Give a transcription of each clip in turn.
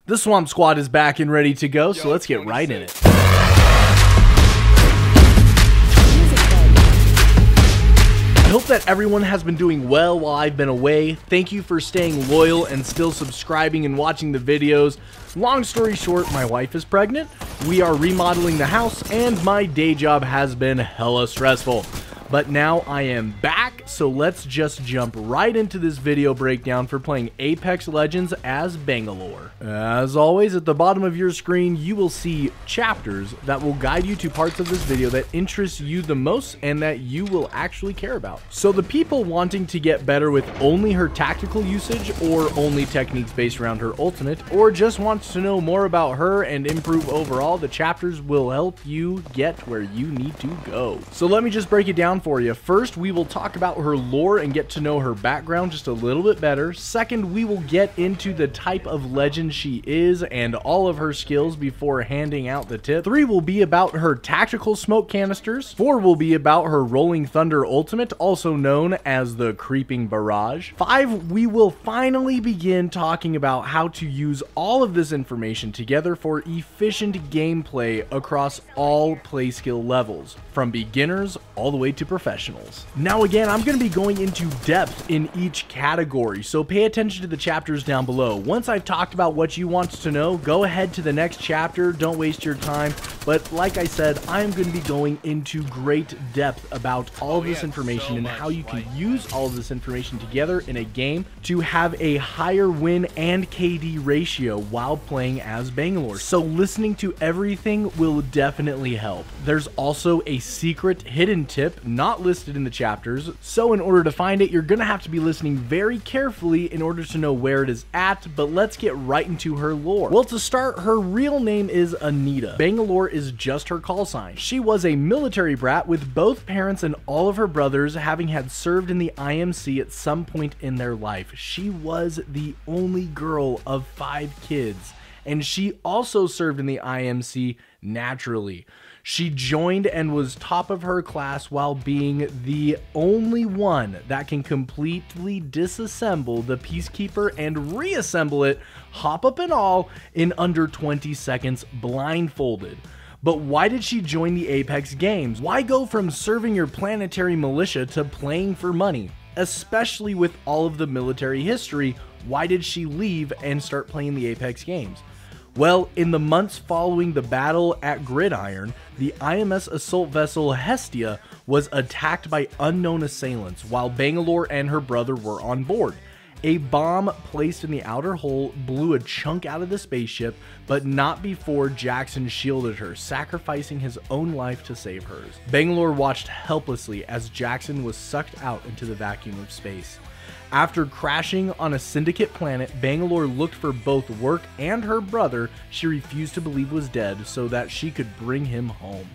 The Swamp Squad is back and ready to go, so let's get right in it. I hope that everyone has been doing well while I've been away. Thank you for staying loyal and still subscribing and watching the videos. Long story short, my wife is pregnant, we are remodeling the house, and my day job has been hella stressful. But now I am back, so let's just jump right into this video breakdown for playing Apex Legends as Bangalore. As always, at the bottom of your screen, you will see chapters that will guide you to parts of this video that interest you the most and that you will actually care about. So the people wanting to get better with only her tactical usage or only techniques based around her ultimate, or just wants to know more about her and improve overall, the chapters will help you get where you need to go. So let me just break it down for you. First, we will talk about her lore and get to know her background just a little bit better. Second, we will get into the type of legend she is and all of her skills before handing out the tip. 3 will be about her tactical smoke canisters. 4 will be about her Rolling Thunder ultimate, also known as the Creeping Barrage. 5, we will finally begin talking about how to use all of this information together for efficient gameplay across all play skill levels, from beginners all the way to professionals. Now again, I'm going to be going into depth in each category, so pay attention to the chapters down below. Once I've talked about what you want to know, go ahead to the next chapter, don't waste your time. But like I said, I am going to be going into great depth about all of this information and how you can use all of this information together in a game to have a higher win and KD ratio while playing as Bangalore. So listening to everything will definitely help. There's also a secret hidden tip not listed in the chapters, so in order to find it, you're gonna have to be listening very carefully in order to know where it is at. But let's get right into her lore. Well, to start, her real name is Anita. Bangalore is just her call sign. She was a military brat with both parents and all of her brothers having had served in the IMC at some point in their life. She was the only girl of 5 kids, and she also served in the IMC naturally. She joined and was top of her class while being the only one that can completely disassemble the Peacekeeper and reassemble it, hop up and all, in under 20 seconds blindfolded. But why did she join the Apex games? Why go from serving your planetary militia to playing for money? Especially with all of the military history, why did she leave and start playing the Apex games? Well, in the months following the battle at Gridiron, the IMS assault vessel Hestia was attacked by unknown assailants while Bangalore and her brother were on board. A bomb placed in the outer hull blew a chunk out of the spaceship, but not before Jackson shielded her, sacrificing his own life to save hers. Bangalore watched helplessly as Jackson was sucked out into the vacuum of space. After crashing on a syndicate planet, Bangalore looked for both work and her brother she refused to believe was dead so that she could bring him home.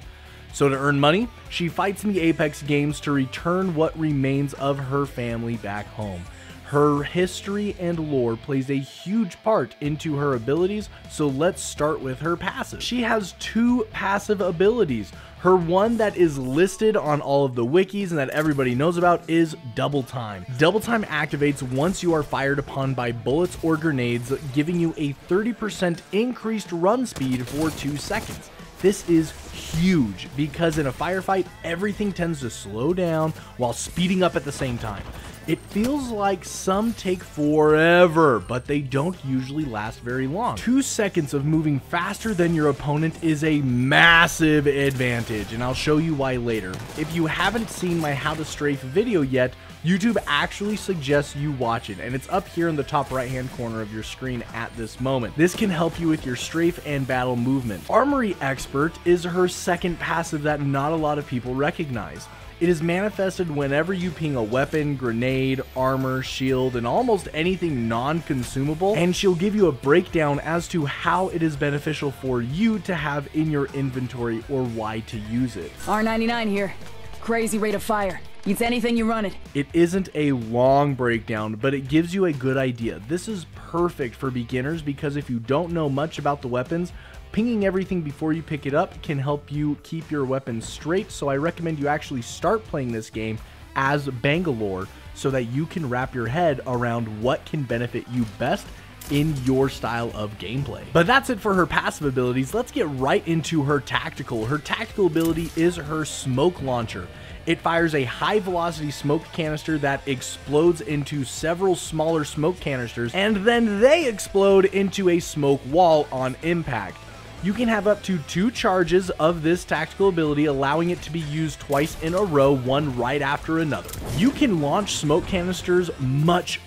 So to earn money, she fights in the Apex games to return what remains of her family back home. Her history and lore plays a huge part into her abilities, so let's start with her passive. She has 2 passive abilities. Her one that is listed on all of the wikis and that everybody knows about is Double Time. Double Time activates once you are fired upon by bullets or grenades, giving you a 30% increased run speed for 2 seconds. This is huge because in a firefight, everything tends to slow down while speeding up at the same time. It feels like some take forever, but they don't usually last very long. 2 seconds of moving faster than your opponent is a massive advantage, and I'll show you why later. If you haven't seen my How to Strafe video yet, YouTube actually suggests you watch it, and it's up here in the top right hand corner of your screen at this moment. This can help you with your strafe and battle movement. Armory Expert is her second passive that not a lot of people recognize. It is manifested whenever you ping a weapon, grenade, armor, shield, and almost anything non-consumable, and she'll give you a breakdown as to how it is beneficial for you to have in your inventory or why to use it. R99 here. Crazy rate of fire. Eats anything you run it. It isn't a long breakdown, but it gives you a good idea. This is perfect for beginners because if you don't know much about the weapons, pinging everything before you pick it up can help you keep your weapons straight, so I recommend you actually start playing this game as Bangalore so that you can wrap your head around what can benefit you best in your style of gameplay. But that's it for her passive abilities. Let's get right into her tactical. Her tactical ability is her smoke launcher. It fires a high velocity smoke canister that explodes into several smaller smoke canisters, and then they explode into a smoke wall on impact. You can have up to 2 charges of this tactical ability, allowing it to be used twice in a row, one right after another. You can launch smoke canisters much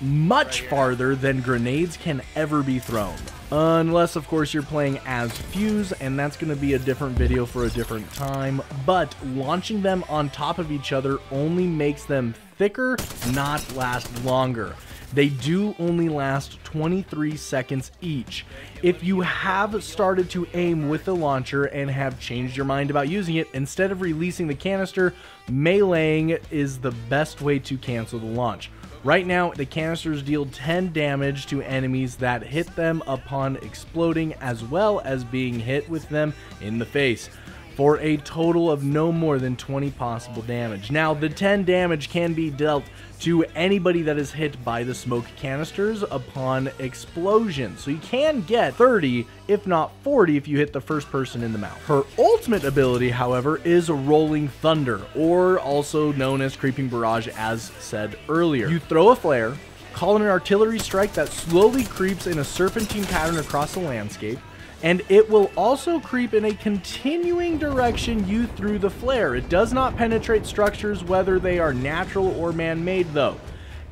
farther than grenades can ever be thrown. Unless, of course, you're playing as Fuse, and that's going to be a different video for a different time, but launching them on top of each other only makes them thicker, not last longer. They do only last 23 seconds each. If you have started to aim with the launcher and have changed your mind about using it, instead of releasing the canister, meleeing is the best way to cancel the launch. Right now, the canisters deal 10 damage to enemies that hit them upon exploding, as well as being hit with them in the face, for a total of no more than 20 possible damage. Now, the 10 damage can be dealt to anybody that is hit by the smoke canisters upon explosion. So you can get 30, if not 40, if you hit the first person in the mouth. Her ultimate ability, however, is Rolling Thunder, or also known as Creeping Barrage, as said earlier. You throw a flare, call in an artillery strike that slowly creeps in a serpentine pattern across the landscape, and it will also creep in a continuing direction you threw the flare. It does not penetrate structures, whether they are natural or man-made though.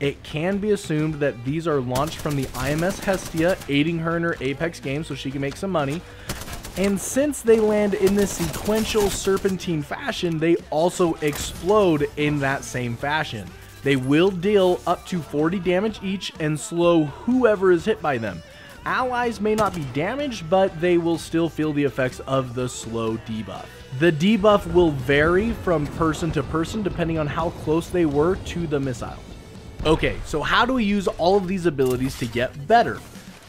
It can be assumed that these are launched from the IMS Hestia, aiding her in her Apex game so she can make some money. And since they land in this sequential serpentine fashion, they also explode in that same fashion. They will deal up to 40 damage each and slow whoever is hit by them. Allies may not be damaged, but they will still feel the effects of the slow debuff. The debuff will vary from person to person depending on how close they were to the missile. Okay, so how do we use all of these abilities to get better?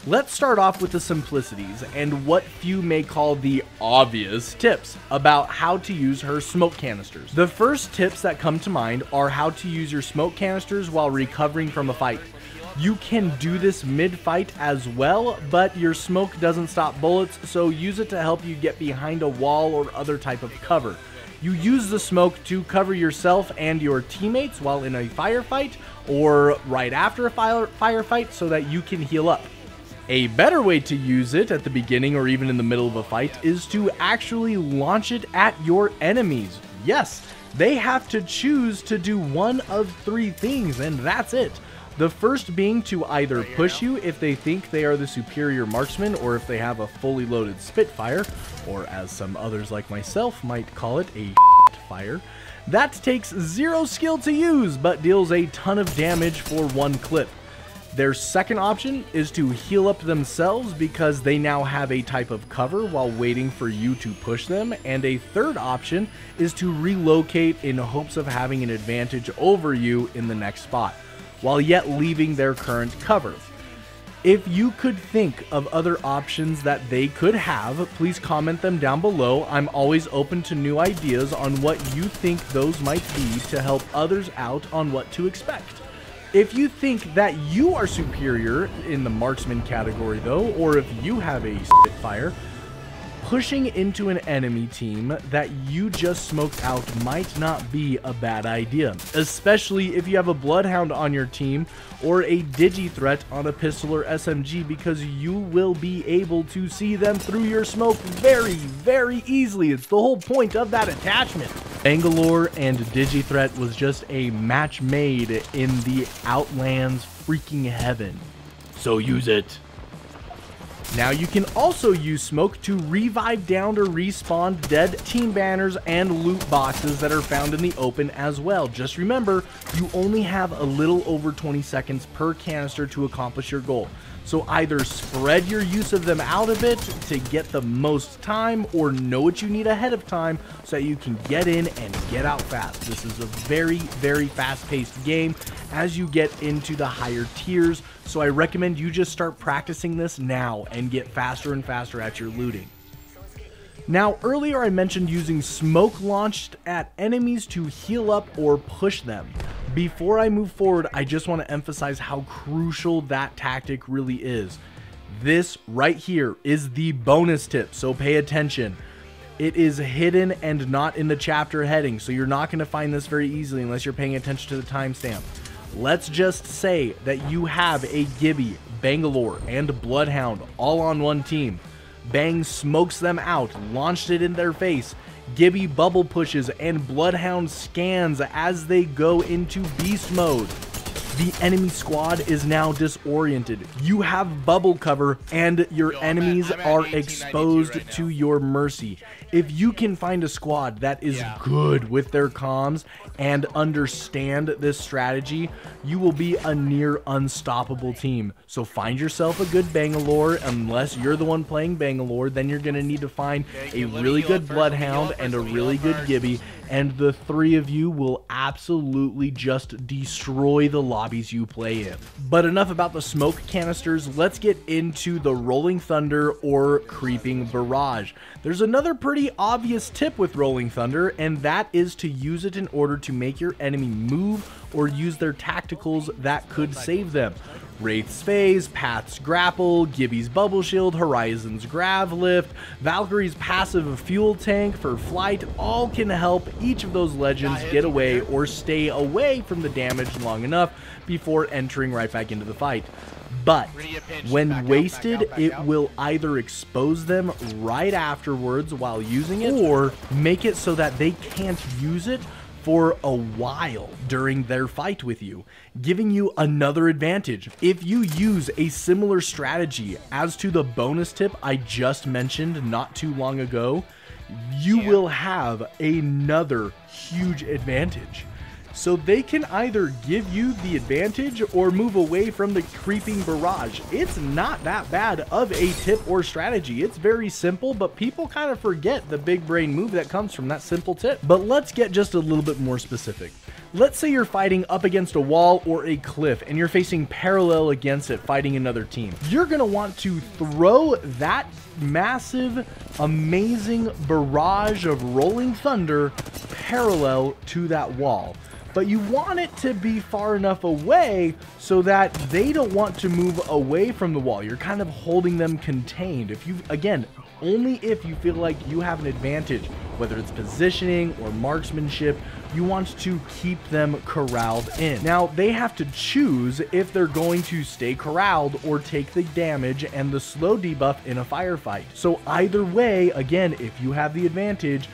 Let's start off with the simplicities and what few may call the obvious tips about how to use her smoke canisters. The first tips that come to mind are how to use your smoke canisters while recovering from a fight. You can do this mid-fight as well, but your smoke doesn't stop bullets, so use it to help you get behind a wall or other type of cover. You use the smoke to cover yourself and your teammates while in a firefight, or right after a firefight so that you can heal up. A better way to use it at the beginning or even in the middle of a fight is to actually launch it at your enemies. Yes, they have to choose to do one of 3 things, and that's it. The first being to either push you if they think they are the superior marksman, or if they have a fully loaded Spitfire, or as some others like myself might call it, a fire. That takes 0 skill to use, but deals a ton of damage for 1 clip. Their second option is to heal up themselves because they now have a type of cover while waiting for you to push them, and a third option is to relocate in hopes of having an advantage over you in the next spot, while yet leaving their current cover. If you could think of other options that they could have, please comment them down below. I'm always open to new ideas on what you think those might be to help others out on what to expect. If you think that you are superior in the marksman category though, or if you have a Spitfire, pushing into an enemy team that you just smoked out might not be a bad idea, especially if you have a Bloodhound on your team or a Digi threat on a pistol or SMG, because you will be able to see them through your smoke very easily. It's the whole point of that attachment. Bangalore and Digi threat was just a match made in the Outlands freaking heaven. So use it. Now you can also use smoke to revive downed or respawn dead team banners and loot boxes that are found in the open as well. Just remember, you only have a little over 20 seconds per canister to accomplish your goal. So either spread your use of them out a bit to get the most time, or know what you need ahead of time so that you can get in and get out fast. This is a very fast-paced game as you get into the higher tiers, so I recommend you just start practicing this now and get faster and faster at your looting. Now, earlier I mentioned using smoke launched at enemies to heal up or push them. Before I move forward, I just want to emphasize how crucial that tactic really is. This right here is the bonus tip, so pay attention. It is hidden and not in the chapter heading, so you're not going to find this very easily unless you're paying attention to the timestamp. Let's just say that you have a Gibby, Bangalore, and Bloodhound all on one team. Bang smokes them out, launched it in their face. Gibby bubble pushes and Bloodhound scans as they go into beast mode. The enemy squad is now disoriented. You have bubble cover and your enemies are exposed to your mercy. If you can find a squad that is good with their comms and understand this strategy, you will be a near unstoppable team. So find yourself a good Bangalore. Unless you're the one playing Bangalore, then you're going to need to find a really good Bloodhound and a really good Gibby, and the three of you will absolutely just destroy the lobbies you play in. But enough about the smoke canisters, let's get into the Rolling Thunder or Creeping Barrage. There's another pretty obvious tip with Rolling Thunder, and that is to use it in order to make your enemy move or use their tacticals that could save them. Wraith's Phase, Path's Grapple, Gibby's Bubble Shield, Horizon's Grav Lift, Valkyrie's passive Fuel Tank for flight, all can help each of those legends get away or stay away from the damage long enough before entering right back into the fight. But when wasted, it will either expose them right afterwards while using it, or make it so that they can't use it for a while during their fight with you, giving you another advantage. If you use a similar strategy as to the bonus tip I just mentioned not too long ago, you will have another huge advantage. So they can either give you the advantage or move away from the Creeping Barrage. It's not that bad of a tip or strategy. It's very simple, but people kind of forget the big brain move that comes from that simple tip. But let's get just a little bit more specific. Let's say you're fighting up against a wall or a cliff and you're facing parallel against it fighting another team. You're going to want to throw that massive, amazing barrage of Rolling Thunder parallel to that wall. But you want it to be far enough away so that they don't want to move away from the wall. You're kind of holding them contained. If you, again, only if you feel like you have an advantage, whether it's positioning or marksmanship, you want to keep them corralled in. Now, they have to choose if they're going to stay corralled or take the damage and the slow debuff in a firefight. So either way, again, if you have the advantage,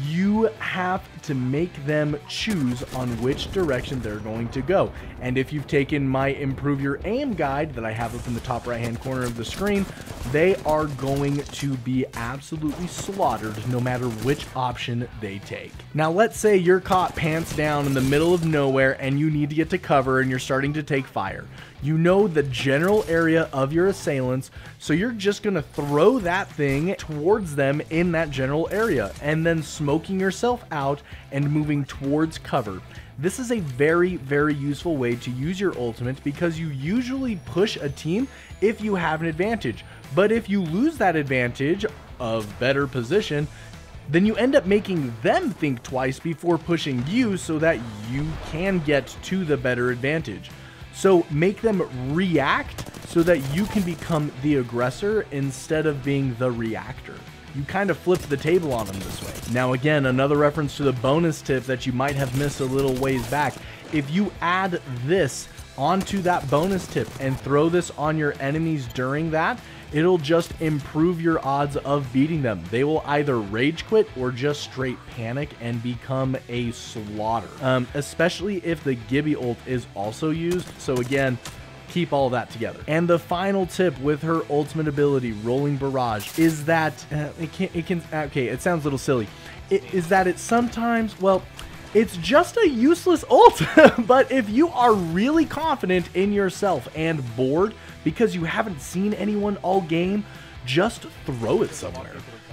you have to make them choose on which direction they're going to go. And if you've taken my Improve Your Aim guide that I have up in the top right hand corner of the screen, they are going to be absolutely slaughtered no matter which option they take. Now let's say you're caught pants down in the middle of nowhere and you need to get to cover and you're starting to take fire. You know the general area of your assailants, so you're just going to throw that thing towards them in that general area and then smoking yourself out and moving towards cover. This is a very, very useful way to use your ultimate because you usually push a team if you have an advantage. But if you lose that advantage of better position, then you end up making them think twice before pushing you so that you can get to the better advantage. So make them react so that you can become the aggressor instead of being the reactor. You kind of flip the table on them this way. Now again, another reference to the bonus tip that you might have missed a little ways back. If you add this onto that bonus tip and throw this on your enemies during that, it'll just improve your odds of beating them. They will either rage quit or just straight panic and become a slaughter, especially if the Gibby ult is also used. So again, keep all that together. And the final tip with her ultimate ability, Rolling Barrage, is that it sounds a little silly. Is that it sometimes, well, it's just a useless ult, but if you are really confident in yourself and bored because you haven't seen anyone all game, just throw it somewhere.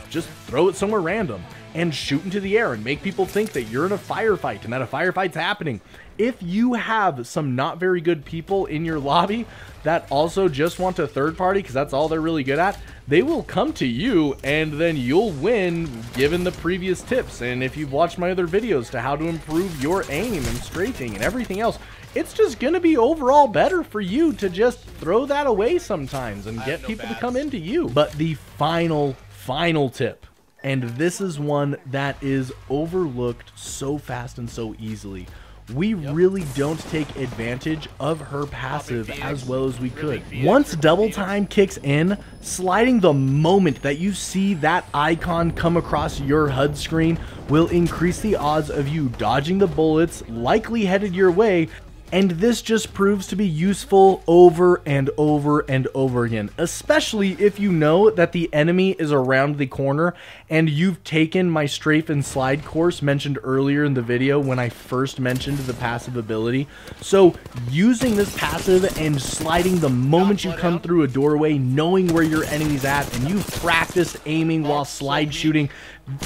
Just throw it somewhere random and shoot into the air and make people think that you're in a firefight and that a firefight's happening. If you have some not very good people in your lobby that also just want to third party because that's all they're really good at, they will come to you and then you'll win given the previous tips. And if you've watched my other videos to how to improve your aim and strafing and everything else, it's just going to be overall better for you to just throw that away sometimes and get people to come into you. But the final tip, and this is one that is overlooked so fast and so easily. We really don't take advantage of her passive as well as we could. Once double time kicks in, sliding the moment that you see that icon come across your HUD screen will increase the odds of you dodging the bullets likely headed your way. And this just proves to be useful over and over and over again, especially if you know that the enemy is around the corner and you've taken my strafe and slide course mentioned earlier in the video when I first mentioned the passive ability. So using this passive and sliding the moment you come through a doorway, knowing where your enemy's at, and you've practiced aiming while slide shooting,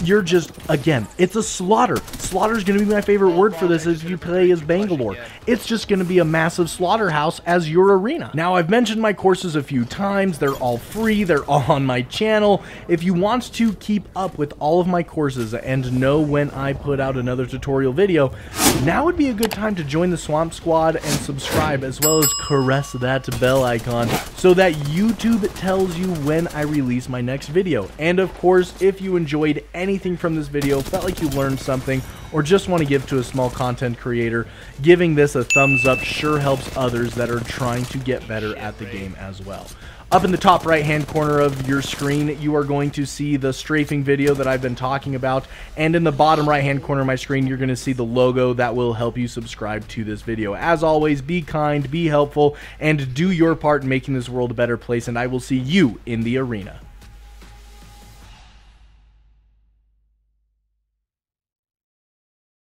you're just, again, it's a slaughter. Slaughter is going to be my favorite word for this if you play as Bangalore. It's just going to be a massive slaughterhouse as your arena. Now, I've mentioned my courses a few times. They're all free. They're all on my channel. If you want to keep up with all of my courses and know when I put out another tutorial video, now would be a good time to join the Swamp Squad and subscribe, as well as caress that bell icon so that YouTube tells you when I release my next video. And of course, if you enjoyed anything from this video, felt like you learned something, or just want to give to a small content creator, giving this a thumbs up sure helps others that are trying to get better at the game as well. Up in the top right hand corner of your screen, you are going to see the strafing video that I've been talking about, and in the bottom right hand corner of my screen, you're going to see the logo that will help you subscribe to this video. As always, be kind, be helpful, and do your part in making this world a better place, and I will see you in the arena.